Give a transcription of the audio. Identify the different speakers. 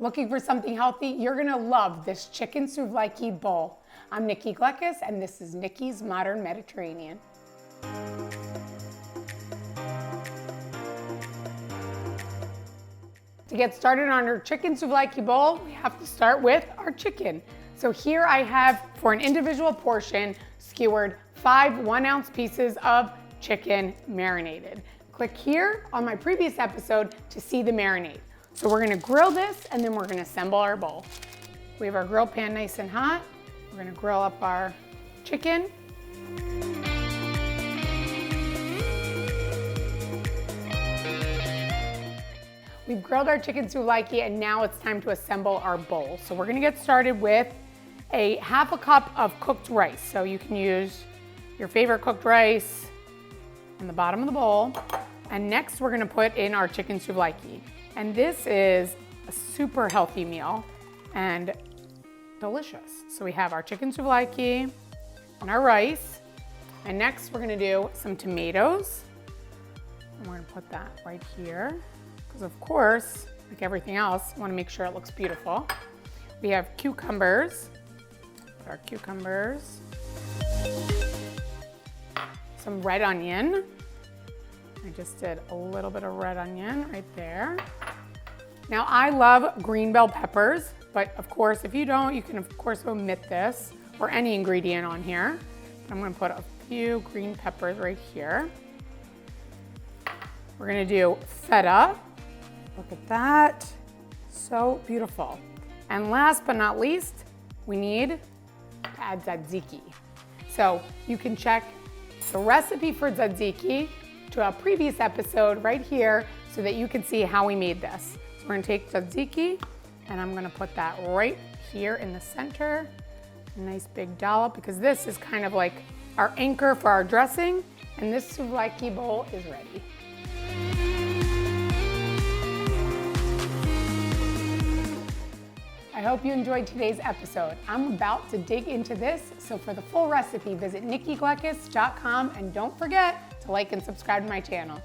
Speaker 1: Looking for something healthy? You're gonna love this chicken souvlaki bowl. I'm Nikki and this is Nikki's Modern Mediterranean. To get started on our chicken souvlaki bowl, we have to start with our chicken. So here I have, for an individual portion, skewered 5 1-ounce pieces of chicken marinated. Click here on my previous episode to see the marinade. So we're gonna grill this and then we're gonna assemble our bowl. We have our grill pan nice and hot. We're gonna grill up our chicken. We've grilled our chicken souvlaki and now it's time to assemble our bowl. So we're gonna get started with a 1/2 cup of cooked rice. So you can use your favorite cooked rice on the bottom of the bowl. And next we're gonna put in our chicken souvlaki. And this is a super healthy meal and delicious. So we have our chicken souvlaki and our rice. And next we're gonna do some tomatoes. And we're gonna put that right here. Because of course, like everything else, I wanna make sure it looks beautiful. We have cucumbers. Put our cucumbers. Some red onion. I just did a little bit of red onion right there. Now I love green bell peppers, but of course, if you don't, you can of course omit this or any ingredient on here. I'm gonna put a few green peppers right here. We're gonna do feta. Look at that, so beautiful. And last but not least, we need to add tzatziki. So you can check the recipe for tzatziki to a previous episode right here so that you can see how we made this. So we're gonna take tzatziki and I'm gonna put that right here in the center. A nice big dollop because this is kind of like our anchor for our dressing and this souvlaki bowl is ready. I hope you enjoyed today's episode. I'm about to dig into this, so for the full recipe, visit nikkigleckis.com and don't forget to like and subscribe to my channel.